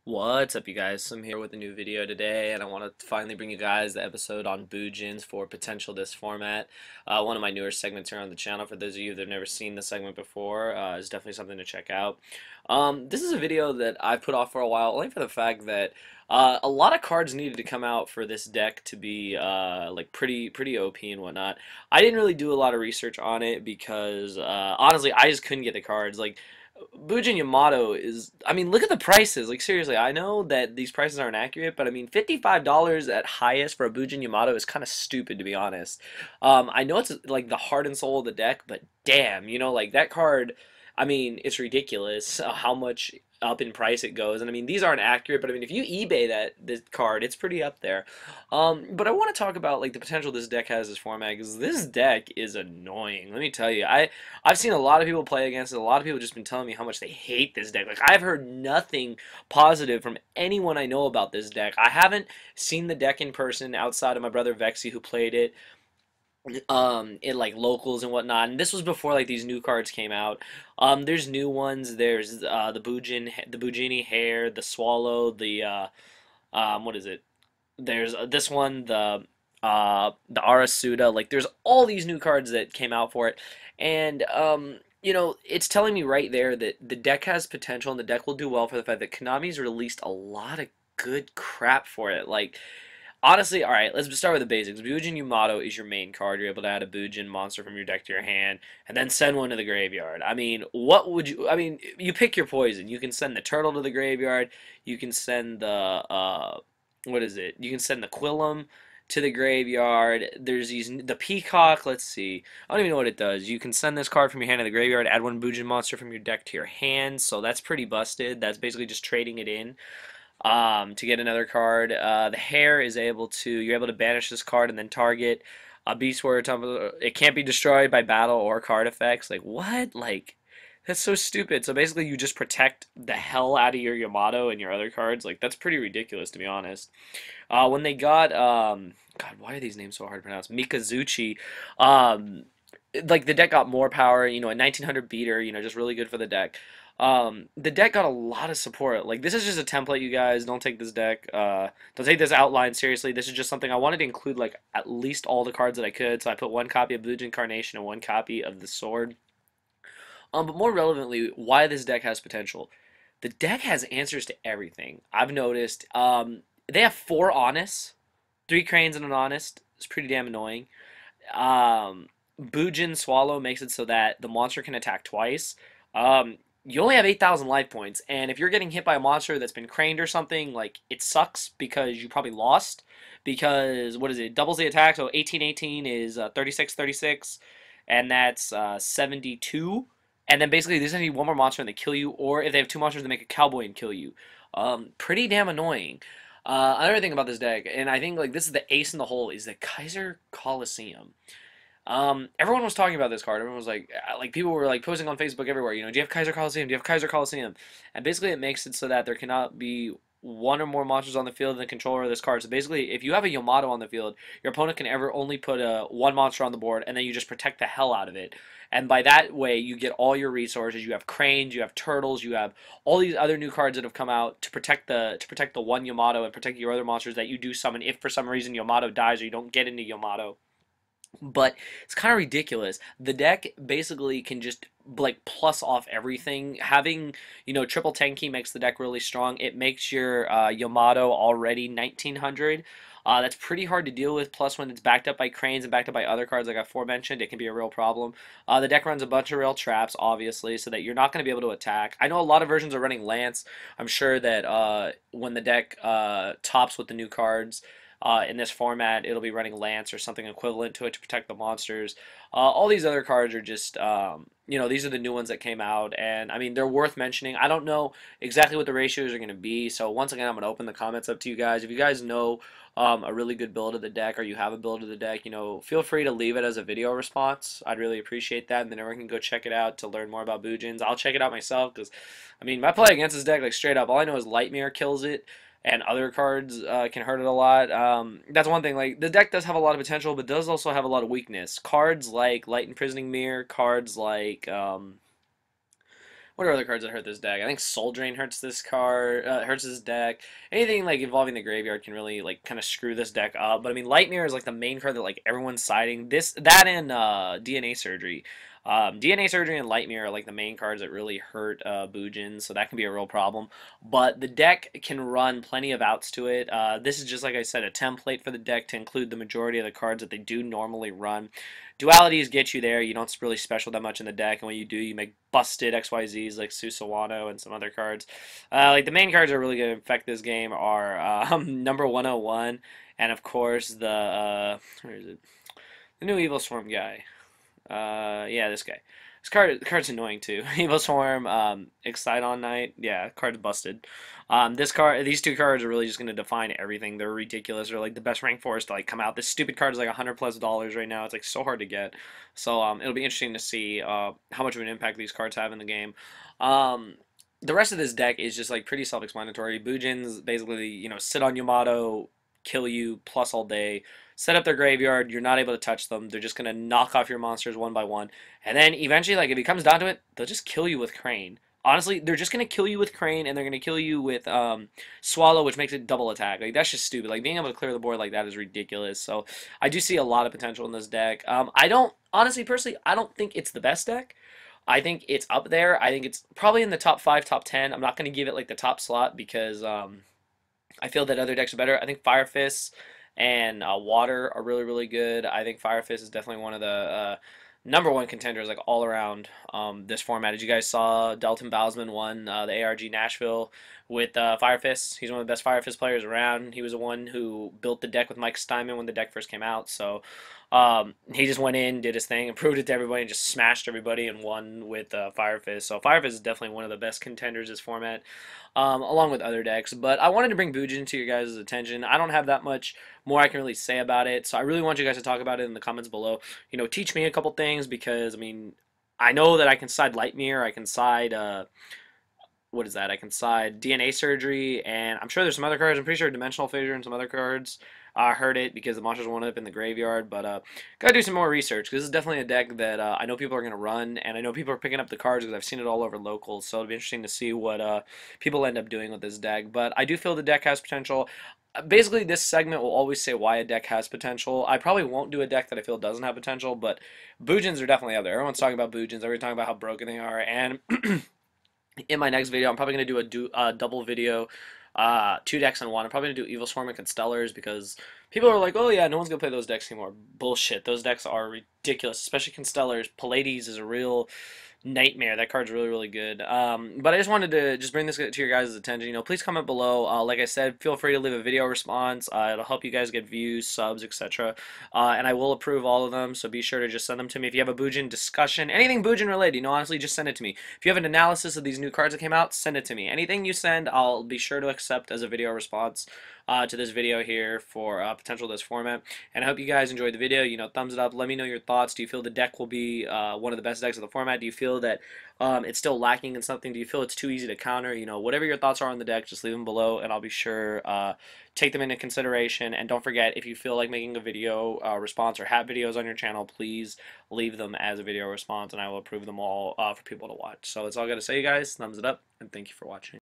What's up, you guys? I'm here with a new video today, and I want to finally bring you guys the episode on Bujins for potential this format. One of my newer segments here on the channel. For those of you that have never seen the segment before, is definitely something to check out. This is a video that I've put off for a while, only for the fact that a lot of cards needed to come out for this deck to be like pretty OP and whatnot. I didn't really do a lot of research on it because honestly, I just couldn't get the cards. Like Bujin Yamato is, I mean, look at the prices. Like, seriously, I know that these prices aren't accurate, but I mean, $55 at highest for a Bujin Yamato is kind of stupid, to be honest. I know it's like the heart and soul of the deck, but damn, like that card, I mean, it's ridiculous how much up in price it goes. And I mean, these aren't accurate, but I mean, if you eBay this card, it's pretty up there. But I want to talk about like the potential this deck has this format because this deck is annoying. Let me tell you, I've seen a lot of people play against it. A lot of people just been telling me how much they hate this deck. Like I've heard nothing positive from anyone I know about this deck. I haven't seen the deck in person outside of my brother Vexy who played it in like locals and whatnot, and this was before like these new cards came out. There's new ones. There's the Bujini hair, the swallow, what is it? There's this one, the Arasuda. Like there's all these new cards that came out for it, and it's telling me right there that the deck has potential and the deck will do well for the fact that Konami's released a lot of good crap for it. Like honestly, alright, let's start with the basics. Bujin Yamato is your main card. You're able to add a Bujin monster from your deck to your hand, and then send one to the graveyard. I mean, you pick your poison. You can send the turtle to the graveyard. You can send what is it? You can send the Quillum to the graveyard. There's the Peacock, let's see. I don't even know what it does. You can send this card from your hand to the graveyard, add one Bujin monster from your deck to your hand, so that's pretty busted. That's basically just trading it in to get another card. The hair is you're able to banish this card and then target a beast warrior. It can't be destroyed by battle or card effects. Like what? Like that's so stupid. So basically, you just protect the hell out of your Yamato and your other cards. Like that's pretty ridiculous, to be honest. When they got God, why are these names so hard to pronounce? Mikazuchi. Like the deck got more power. A 1900 beater. Just really good for the deck. The deck got a lot of support. Like this is just a template, you guys. Don't take this deck. Don't take this outline seriously. This is just something I wanted to include, like at least all the cards that I could. So I put one copy of Blue Incarnation and one copy of the Sword. But more relevantly, why this deck has potential. The deck has answers to everything. I've noticed. They have 4 Honest, 3 Cranes and an Honest. It's pretty damn annoying. Bujin Swallow makes it so that the monster can attack twice. You only have 8,000 life points, and if you're getting hit by a monster that's been craned or something, like, it sucks because you probably lost, because, what is it, doubles the attack, so 1818 is 3636, and that's 72, and then basically there's going to be one more monster and they kill you, or if they have 2 monsters, they make a cowboy and kill you. Pretty damn annoying. Another thing about this deck, and I think, like, this is the ace in the hole, is the Kaiser Coliseum. Everyone was talking about this card. Everyone was like people were like posting on Facebook everywhere. Do you have Kaiser Coliseum? Do you have Kaiser Coliseum? And basically, it makes it so that there cannot be one or more monsters on the field than the controller of this card. So basically, if you have a Yamato on the field, your opponent can ever only put one monster on the board, and then you just protect the hell out of it. And by that way, you get all your resources. You have cranes, you have turtles, you have all these other new cards that have come out to protect the one Yamato and protect your other monsters that you do summon if for some reason Yamato dies or you don't get into Yamato. But it's kind of ridiculous. The deck basically can just like plus off everything. Having triple Tenki makes the deck really strong. It makes your Yamato already 1900. That's pretty hard to deal with. Plus, when it's backed up by cranes and backed up by other cards like I aforementioned, it can be a real problem. The deck runs a bunch of real traps, obviously, so that you're not going to be able to attack. I know a lot of versions are running Lance. I'm sure that when the deck tops with the new cards, in this format, it'll be running Lance or something equivalent to it to protect the monsters. All these other cards are just, these are the new ones that came out, and I mean, they're worth mentioning. I don't know exactly what the ratios are going to be, so once again, I'm going to open the comments up to you guys. If you guys know a really good build of the deck, or you have a build of the deck, feel free to leave it as a video response. I'd really appreciate that, and then everyone can go check it out to learn more about Bujins. I'll check it out myself, because, I mean, my play against this deck, like, straight up, all I know is Lightmare kills it, and other cards can hurt it a lot. That's one thing. Like the deck does have a lot of potential, but does also have a lot of weakness. Cards like Light Imprisoning Mirror, cards like what are other cards that hurt this deck? I think Soul Drain hurts this card, hurts this deck. Anything like involving the graveyard can really like kind of screw this deck up. But I mean, Light Mirror is like the main card that like everyone's siding. That and DNA Surgery. DNA Surgery and Light Mirror are like the main cards that really hurt Bujins, so that can be a real problem. But the deck can run plenty of outs to it. This is just, like I said, a template for the deck to include the majority of the cards that they do normally run. Dualities get you there. You don't really special that much in the deck, and when you do, you make busted XYZs like Susawano and some other cards. Like the main cards that are really going to affect this game are number 101, and of course where is it? The new Evil Swarm guy. Yeah, this guy. This card's annoying too. Evil Swarm, Excite on Night. Yeah, card's busted. These two cards are really just gonna define everything. They're ridiculous. They're like the best rank 4s to like come out. This stupid card is like $100+ right now. It's like so hard to get. So it'll be interesting to see how much of an impact these cards have in the game. The rest of this deck is just like pretty self-explanatory. Bujins basically, sit on Yamato, kill you plus all day, set up their graveyard. You're not able to touch them. They're just gonna knock off your monsters one by one, and then eventually, like if it comes down to it, they'll just kill you with Crane. Honestly, they're just gonna kill you with Crane, and they're gonna kill you with Swallow, which makes it double attack. Like that's just stupid. Like being able to clear the board like that is ridiculous. So I do see a lot of potential in this deck. I don't honestly, personally, I don't think it's the best deck. I think it's up there. I think it's probably in the top 5, top 10. I'm not going to give it like the top slot because I feel that other decks are better. I think Fire Fists and Water are really, really good. I think Fire Fist is definitely one of the #1 contenders like all around this format. As you guys saw, Dalton Bousman won the ARG Nashville with Fire Fist. He's one of the best Fire Fist players around. He was the one who built the deck with Mike Steinman when the deck first came out. So he just went in, did his thing, and proved it to everybody, and just smashed everybody and won with Fire Fist. So Fire Fist is definitely one of the best contenders this format, along with other decks. But I wanted to bring Bujin to your guys' attention. I don't have that much more I can really say about it, so I really want you guys to talk about it in the comments below. Teach me a couple things because, I mean, I know that I can side Light Mirror, I can side, what is that? I can side DNA Surgery, and I'm sure there's some other cards. I'm pretty sure Dimensional Fissure and some other cards. I heard it because the monsters wound up in the graveyard, but gotta do some more research because this is definitely a deck that I know people are gonna run, and I know people are picking up the cards because I've seen it all over locals. So it'll be interesting to see what people end up doing with this deck. But I do feel the deck has potential. Basically, this segment will always say why a deck has potential. I probably won't do a deck that I feel doesn't have potential, but Bujins are definitely out there. Everyone's talking about Bujins. Everyone's talking about how broken they are, and in my next video, I'm probably going to do a double video, 2 decks in one. I'm probably going to do Evil Swarm and Constellars because people are like, oh yeah, no one's going to play those decks anymore. Bullshit. Those decks are ridiculous, especially Constellars. Pallades is a real nightmare. That card's really, really good. But I just wanted to just bring this to your guys' attention. Please comment below. Like I said, feel free to leave a video response. It'll help you guys get views, subs, etc. And I will approve all of them, so be sure to just send them to me. If you have a Bujin discussion, anything Bujin related, honestly, just send it to me. If you have an analysis of these new cards that came out, send it to me. Anything you send, I'll be sure to accept as a video response to this video here for potential this format. And I hope you guys enjoyed the video. Thumbs it up. Let me know your thoughts. Do you feel the deck will be one of the best decks of the format? Do you feel that it's still lacking in something? Do you feel it's too easy to counter? Whatever your thoughts are on the deck, just leave them below, and I'll be sure take them into consideration. And don't forget, if you feel like making a video response or have videos on your channel, please leave them as a video response, and I will approve them all for people to watch. So that's all I got to say, guys. Thumbs it up, and thank you for watching.